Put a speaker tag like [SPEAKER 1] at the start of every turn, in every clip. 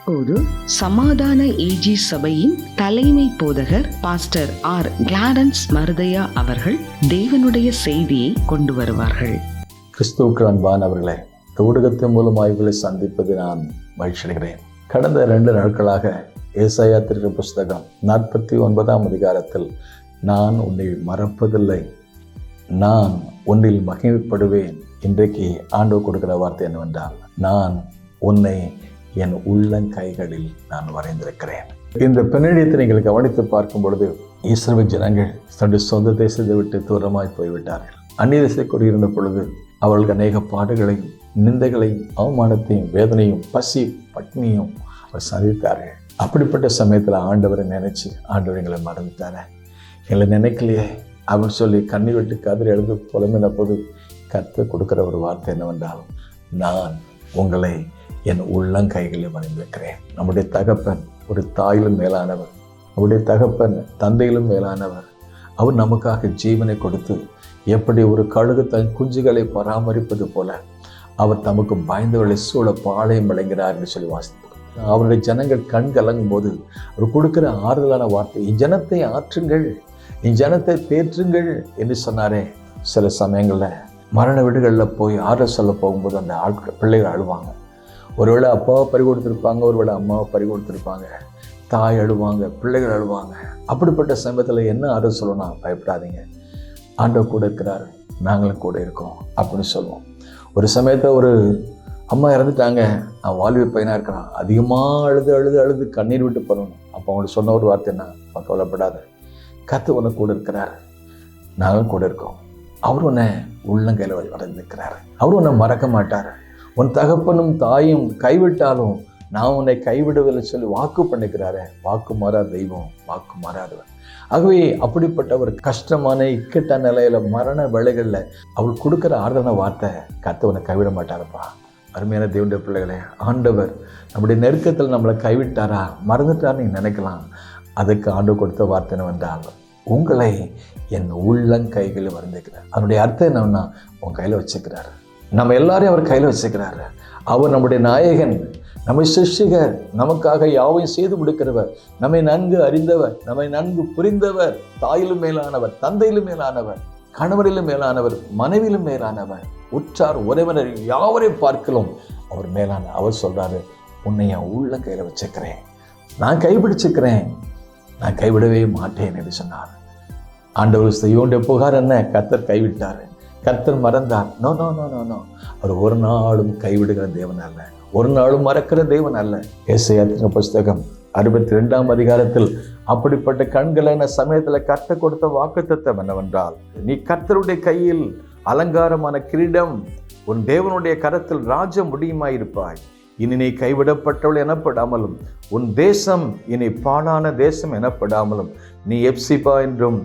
[SPEAKER 1] தற்போது சமாதான ஏஜி சபையின் தலைமை போதகர் பாஸ்டர் ஆர் கிளாரன்ஸ் மருதையா அவர்கள் தேவனுடைய செய்தியை கொண்டு வருவார்கள்.
[SPEAKER 2] கிறிஸ்துவுக்கு அன்பானவர்களே, இந்த ஊடகத்தின் மூலமாக இவர்களை சந்திப்பது நான் மகிழ்ச்சியடைகிறேன். கடந்த 2 நாட்களாக ஏசாயா தீர்க்க புஸ்தகம் 49ஆம் அதிகாரத்தில் நான் உன்னை மறப்பதில்லை, நான் உன்னில் மகிமைப்படுவேன். இன்றைக்கு ஆண்டவர் கொடுக்கிற வார்த்தை என்னவென்றால், நான் உன்னை என் உள்ளங்கைகளில் நான் வரைந்திருக்கிறேன். இந்த பின்னணியத்தை நீங்கள் கவனித்து பார்க்கும் பொழுது, இஸ்ரவேல் ஜனங்கள் தன்னுடைய சொந்த தேசத்தை விட்டு தூரமாய் போய்விட்டார்கள். அந்நிய தேசத்தை கூறியிருந்த பொழுது அவர்களுக்கு அநேக பாடுகளையும் நிந்தைகளையும் அவமானத்தையும் வேதனையும் பசி பட்னியும் அவர் சந்தித்தார்கள். அப்படிப்பட்ட சமயத்தில் ஆண்டவரை நினைச்சு, ஆண்டவர் எங்களை மறந்துட்டார, எங்களை நினைக்கலையே அப்படின்னு சொல்லி கண்ணீர் விட்டு கதிரை எழுந்து புலம்பின போது கர்த்தர் கொடுக்கிற ஒரு வார்த்தை என்னவென்றால், நான் உங்களை என் உள்ளங்கைகளில் வரைந்திருக்கிறேன். நம்முடைய தகப்பன் ஒரு தாயிலும் மேலானவர், நம்முடைய தகப்பன் தந்தையிலும் மேலானவர். அவர் நமக்காக ஜீவனை கொடுத்து எப்படி ஒரு கழுகு தன் குஞ்சுகளை பராமரிப்பது போல அவர் தமக்கு பயந்தவர்களை சூழ பாளையம் விளங்கிறார் என்று சொல்லி வாசித்தோம். அவருடைய ஜனங்கள் கண் கலங்கும் போது அவர் கொடுக்கிற ஆறுதலான வார்த்தை, இஜனத்தை ஆற்றுங்கள், இஜனத்தை தேற்றுங்கள் என்று சொன்னாரே. சில சமயங்களில் மரண வீடுகளில் போய் ஆறுதல் சொல்ல போகும்போது அந்த பிள்ளைகள் அழுவாங்க. ஒருவேளை அப்பாவை பறி கொடுத்துருப்பாங்க, ஒருவேளை அம்மாவை பறி கொடுத்துருப்பாங்க, தாய் அழுவாங்க, பிள்ளைகள் அழுவாங்க. அப்படிப்பட்ட சமயத்தில் என்ன ஆறுதல் சொல்லணும்? பயப்படாதீங்க, ஆண்டவர் கூட இருக்கிறார், நாங்களும் கூட இருக்கோம் அப்படின்னு சொல்லுவோம். ஒரு சமயத்தில் ஒரு அம்மா இறந்துட்டாங்க, அவன் வாலிப பையனாக இருக்கிறான், அதிகமாக அழுது அழுது அழுது கண்ணீர் விட்டு பண்ணணும். அப்போ அவங்களுக்கு சொன்ன ஒரு வார்த்தை என்ன? கவலைப்படாத, கர்த்தர் உனக்கு கூட இருக்கிறார், நாங்களும் கூட இருக்கோம். அவர் உன்னை உள்ளங்கையில் வரைந்திருக்கிறார், அவர் உன்னை மறக்க மாட்டார். உன் தகப்பனும் தாயும் கைவிட்டாலும் நான் உன்னை கைவிடுவதில்லை சொல்லி வாக்கு பண்ணிக்கிறாரு. வாக்கு மாறாத தெய்வம், வாக்கு மாறாதவர். ஆகவே அப்படிப்பட்ட ஒரு கஷ்டமான இக்கட்டான நிலையில மரண வேளைகளில் அவள் கொடுக்குற ஆறுதலான வார்த்தை, கர்த்தர் உன்னை கைவிட மாட்டாரப்பா. அருமையான தேவனுடைய பிள்ளைகளே, ஆண்டவர் நம்முடைய நெருக்கத்தில் நம்மளை கைவிட்டாரா, மறந்துட்டார் நீங்கள் நினைக்கலாம். அதுக்கு ஆண்டவர் கொடுத்த வார்த்தை என்னவென்றால், உங்களை என் உள்ளங்கைகளில் வரைந்திருக்கிறார். அதனுடைய அர்த்தம் என்னன்னா, உன் கையில் வச்சுக்கிறாரு. நம்ம எல்லாரையும் அவர் கையில் வச்சுக்கிறாரு. அவர் நம்முடைய நாயகன், நம்மை சிருஷ்டிகர், நமக்காக யாவையும் செய்து முடிக்கிறவர், நம்மை நன்கு அறிந்தவர், நம்மை நன்கு புரிந்தவர், தாயிலும் மேலானவர், தந்தையிலும் மேலானவர், கணவரிலும் மேலானவர், மனைவியிலும் மேலானவர், உற்றார் உறவினர் யாவரை பார்க்கலாம் அவர் மேலான. அவர் சொல்றாரு, உன்னை என் உள்ளங்கையில் வச்சுக்கிறேன், நான் கைப்பிடிச்சுக்கிறேன், நான் கைவிடவே மாட்டேன் என்று சொன்னார். ஆண்டவர் செய்யோடைய புகார் என்ன? கர்த்தர் கைவிட்டார், கர்த்தர் மறந்தார். No no no no no அவர் ஒரு நாளும் கைவிடுகிற தேவன் அல்ல, ஒரு நாளும் மறக்கிற தேவன் அல்ல. ஏசாயா தீர்க்க புஸ்தகம் 62ஆம் அதிகாரத்தில் அப்படிப்பட்ட கண்களான சமயத்தில் கர்த்தர் கொடுத்த வாக்குத்தத்தம் என்னவென்றால், நீ கர்த்தருடைய கையில் அலங்காரமான கிரீடம், உன் தேவனுடைய கரத்தில் ராஜ முடியுமாயிருப்பாய். இனி நீ கைவிடப்பட்டவள் எனப்படாமலும், உன் தேசம் இனி பாழான தேசம் எனப்படாமலும், நீ எப்சிபா என்றும்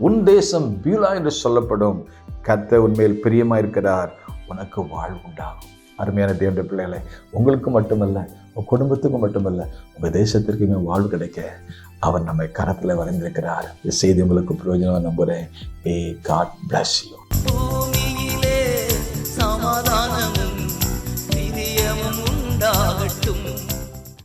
[SPEAKER 2] உன் தேசம் பியூலா என்று சொல்லப்படும். கர்த்தர் உன்மேல் பிரியமாயிருக்கிறார், உனக்கு வாழ்வு உண்டாகும். அருமையான தேவனுடைய பிள்ளைகளை, உங்களுக்கு மட்டுமல்ல, உங்கள் குடும்பத்துக்கும் மட்டுமல்ல, உங்கள் தேசத்திற்குமே வாழ்வு கிடைக்க அவர் நம்மை கரத்தில் வரைந்திருக்கிறார். இந்த செய்தி உங்களுக்கு பிரயோஜனமாக நம்புகிறேன். God bless you.
[SPEAKER 3] பூமியிலே சமாதானமும் பிரியமும் உண்டாகட்டும்.